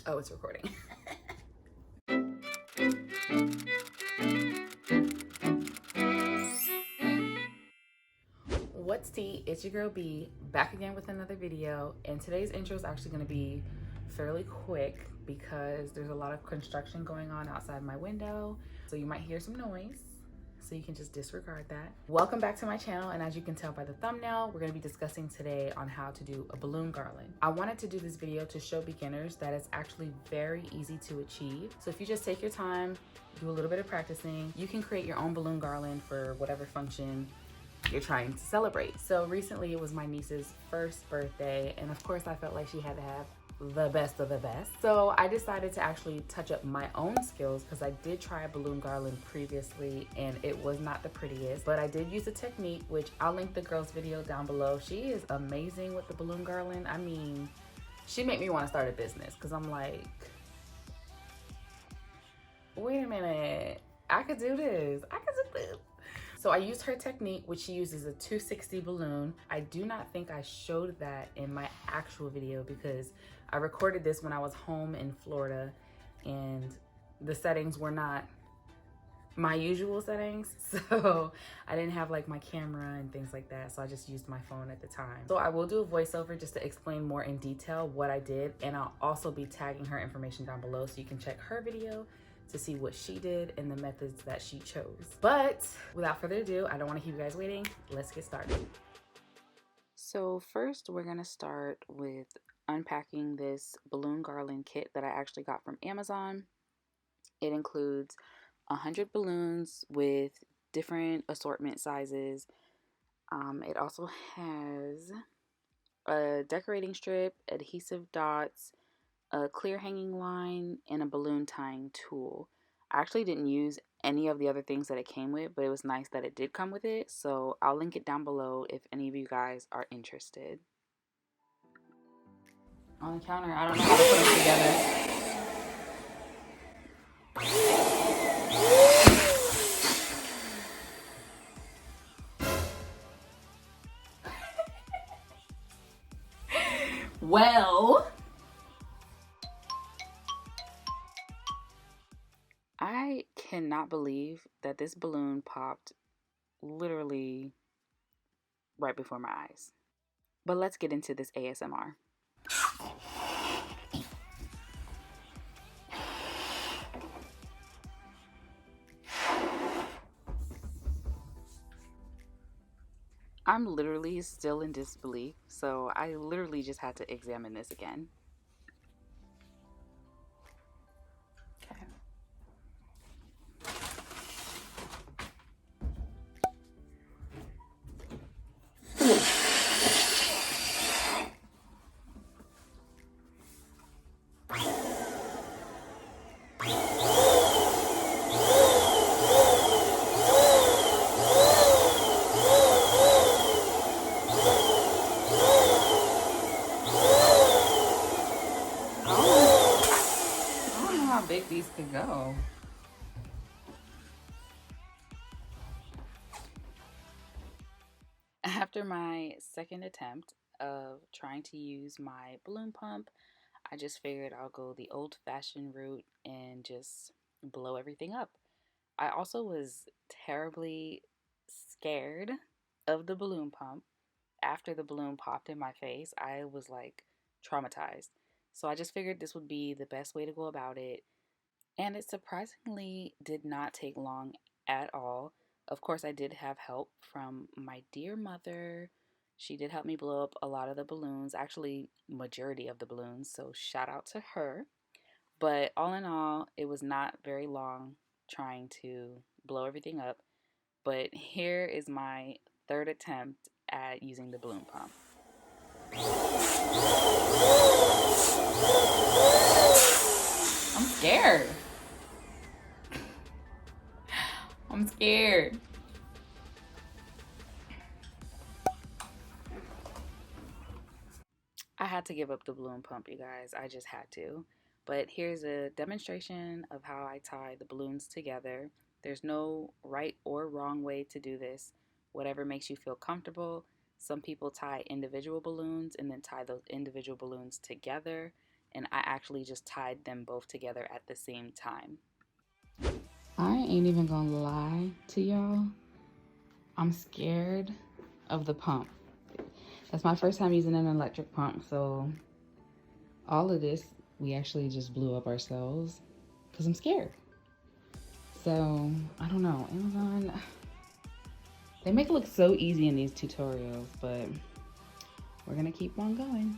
Oh, it's recording. What's tea? It's your girl B, back again with another video, and today's intro is actually going to be fairly quick because there's a lot of construction going on outside my window, so you might hear some noise, so you can just disregard that. Welcome back to my channel, and as you can tell by the thumbnail, we're going to be discussing today on how to do a balloon garland. I wanted to do this video to show beginners that it's actually very easy to achieve. So if you just take your time, do a little bit of practicing, you can create your own balloon garland for whatever function you're trying to celebrate. So recently it was my niece's first birthday, and of course I felt like she had to have the best of the best. So I decided to actually touch up my own skills because I did try a balloon garland previously and it was not the prettiest, but I did use a technique, which I'll link the girl's video down below. She is amazing with the balloon garland. I mean, she made me want to start a business because I'm like, wait a minute, I could do this. I could do this. So I used her technique, which she uses a 260 balloon. I do not think I showed that in my actual video because I recorded this when I was home in Florida and the settings were not my usual settings. So I didn't have like my camera and things like that. So I just used my phone at the time. So I will do a voiceover just to explain more in detail what I did. And I'll also be tagging her information down below so you can check her video to see what she did and the methods that she chose. But without further ado, I don't want to keep you guys waiting. Let's get started. So first we're gonna start with unpacking this balloon garland kit that I actually got from Amazon. It includes 100 balloons with different assortment sizes. It also has a decorating strip, adhesive dots, a clear hanging line, and a balloon tying tool. I actually didn't use any of the other things that it came with, but it was nice that it did come with it, so I'll link it down below if any of you guys are interested. On the counter, I don't know how to put them together. Well, I cannot believe that this balloon popped literally right before my eyes. But let's get into this ASMR. I'm literally still in disbelief, so I literally just had to examine this again. Okay. I don't know how big these could go. After my second attempt of trying to use my balloon pump, I just figured I'll go the old-fashioned route and just blow everything up. I also was terribly scared of the balloon pump. After the balloon popped in my face, I was like traumatized. So I just figured this would be the best way to go about it. And it surprisingly did not take long at all. Of course, I did have help from my dear mother. She did help me blow up a lot of the balloons, actually, majority of the balloons. So shout out to her. But all in all, it was not very long trying to blow everything up. But here is my third attempt at using the balloon pump. I'm scared. I'm scared. I had to give up the balloon pump, you guys. I just had to. But here's a demonstration of how I tie the balloons together. There's no right or wrong way to do this. Whatever makes you feel comfortable. Some people tie individual balloons and then tie those individual balloons together. and I actually just tied them both together at the same time. I ain't even gonna lie to y'all. I'm scared of the pump. That's my first time using an electric pump, so all of this we actually just blew up ourselves because I'm scared. So I don't know, Amazon, they make it look so easy in these tutorials, but we're gonna keep on going.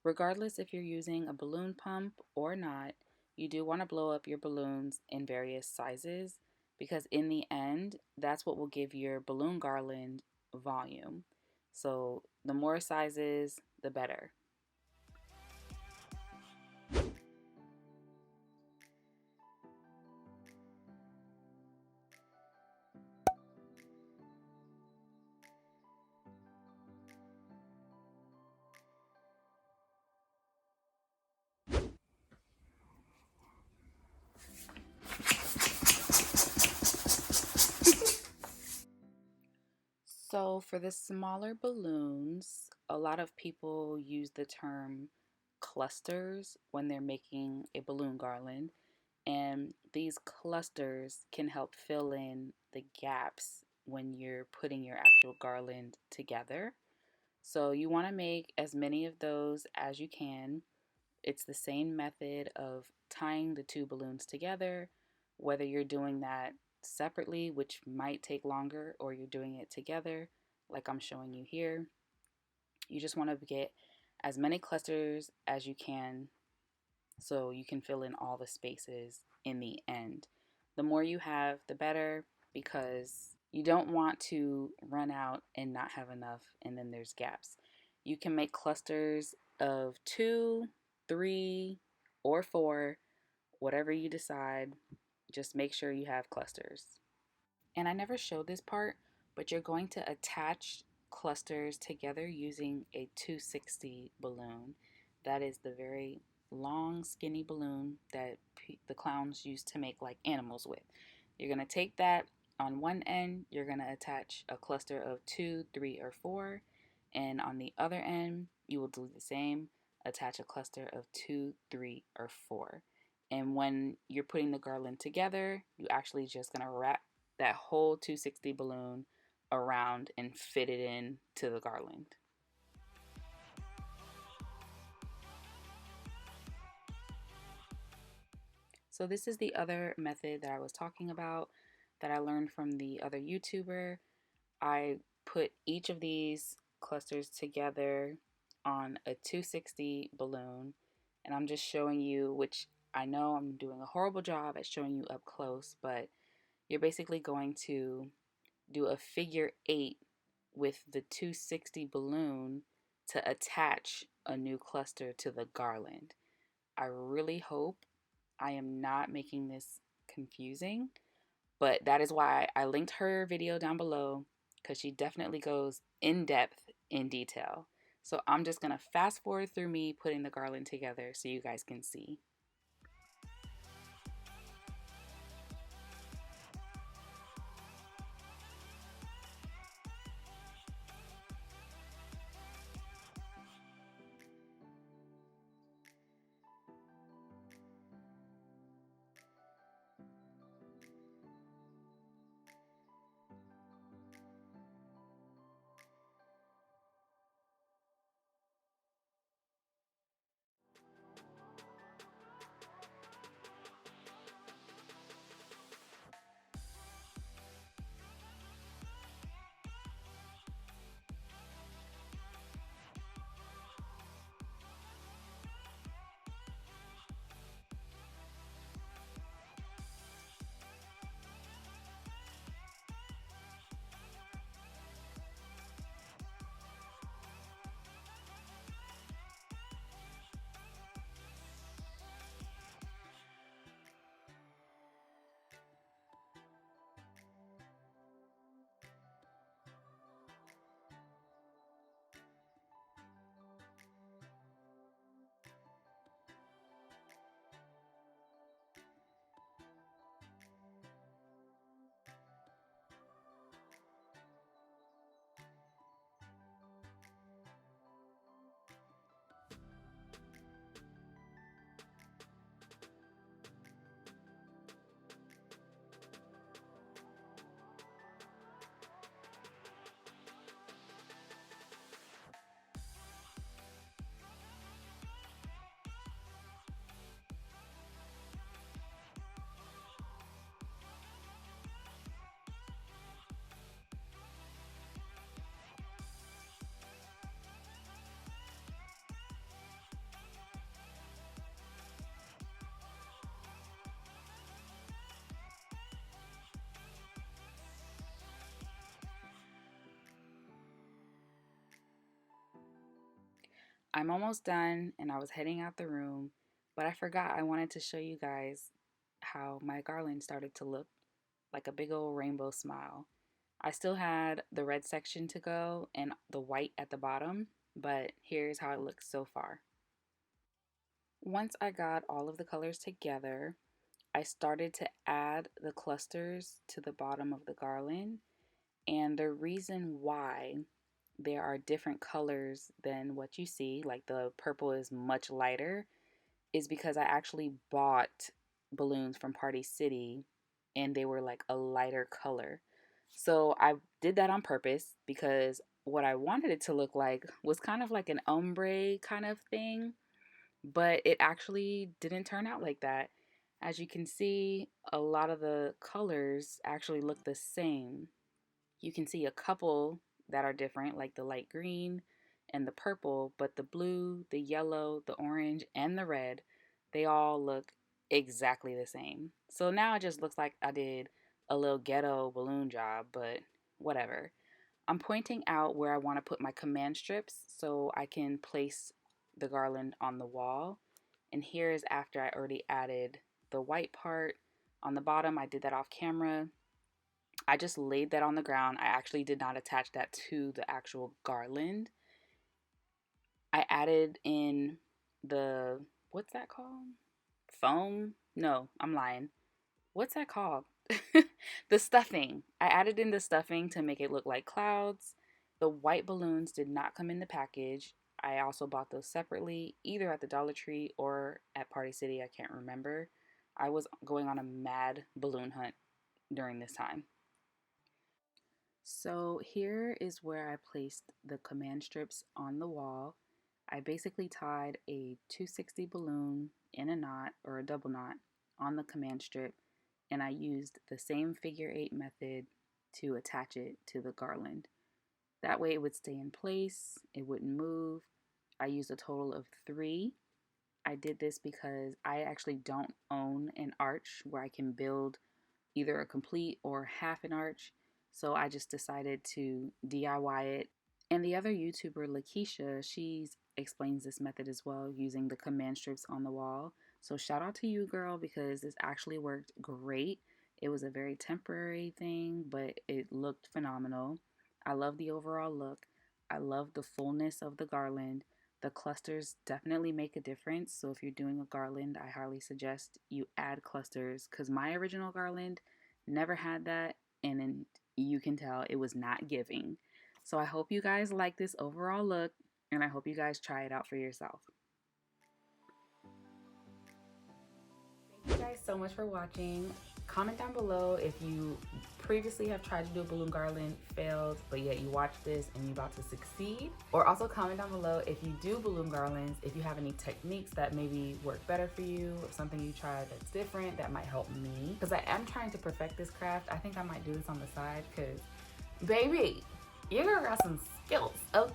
Regardless if you're using a balloon pump or not, you do want to blow up your balloons in various sizes because in the end, that's what will give your balloon garland volume. So the more sizes, the better. So for the smaller balloons, a lot of people use the term clusters when they're making a balloon garland, and these clusters can help fill in the gaps when you're putting your actual garland together. So you want to make as many of those as you can. It's the same method of tying the two balloons together, whether you're doing that separately, which might take longer, or you're doing it together, like I'm showing you here. You just want to get as many clusters as you can so you can fill in all the spaces in the end. The more you have, the better, because you don't want to run out and not have enough and then there's gaps. You can make clusters of 2, 3, or 4, whatever you decide. Just make sure you have clusters. And I never showed this part, but you're going to attach clusters together using a 260 balloon. That is the very long, skinny balloon that the clowns used to make like animals with. You're going to take that on one end, you're going to attach a cluster of 2, 3, or 4, and on the other end, you will do the same, attach a cluster of 2, 3, or 4. And when you're putting the garland together, you actually just going to wrap that whole 260 balloon around and fit it in to the garland. So this is the other method that I was talking about that I learned from the other YouTuber. I put each of these clusters together on a 260 balloon, and I'm just showing you, which I know I'm doing a horrible job at showing you up close, but you're basically going to do a figure 8 with the 260 balloon to attach a new cluster to the garland. I really hope I am not making this confusing, but that is why I linked her video down below, because she definitely goes in depth in detail. So I'm just going to fast forward through me putting the garland together so you guys can see. I'm almost done and I was heading out the room, but I forgot I wanted to show you guys how my garland started to look like a big old rainbow smile. I still had the red section to go and the white at the bottom, but here's how it looks so far. Once I got all of the colors together, I started to add the clusters to the bottom of the garland. And the reason why there are different colors than what you see, like the purple is much lighter, is because I actually bought balloons from Party City and they were like a lighter color. So I did that on purpose because what I wanted it to look like was kind of like an ombre kind of thing, but it actually didn't turn out like that. As you can see, a lot of the colors actually look the same. You can see a couple that are different, like the light green and the purple, but the blue, the yellow, the orange, and the red, they all look exactly the same. So now it just looks like I did a little ghetto balloon job, but whatever. I'm pointing out where I want to put my command strips so I can place the garland on the wall. And here is after I already added the white part on the bottom. I did that off camera. I just laid that on the ground. I actually did not attach that to the actual garland. I added in the, what's that called? Foam? No, I'm lying. What's that called? The stuffing. I added in the stuffing to make it look like clouds. The white balloons did not come in the package. I also bought those separately, either at the Dollar Tree or at Party City. I can't remember. I was going on a mad balloon hunt during this time. So here is where I placed the command strips on the wall. I basically tied a 260 balloon in a knot or a double knot on the command strip, and I used the same figure-8 method to attach it to the garland. That way it would stay in place, it wouldn't move. I used a total of 3. I did this because I actually don't own an arch where I can build either a complete or half an arch, so I just decided to DIY it. And the other YouTuber, Lakeisha, she explains this method as well using the command strips on the wall. So shout out to you, girl, because this actually worked great. It was a very temporary thing, but it looked phenomenal. I love the overall look. I love the fullness of the garland. The clusters definitely make a difference. So if you're doing a garland, I highly suggest you add clusters because my original garland never had that, and then you can tell it was not giving. So I hope you guys like this overall look, and I hope you guys try it out for yourself. Thank you guys so much for watching. Comment down below if you previously have tried to do a balloon garland, failed, but yet you watched this and you're about to succeed. Or also comment down below if you do balloon garlands, if you have any techniques that maybe work better for you, or something you tried that's different that might help me. Because I am trying to perfect this craft. I think I might do this on the side because, baby, your girl got some skills, okay?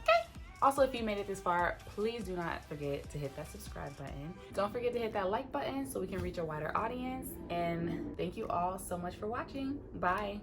Also, if you made it this far, please do not forget to hit that subscribe button. Don't forget to hit that like button so we can reach a wider audience. And thank you all so much for watching. Bye.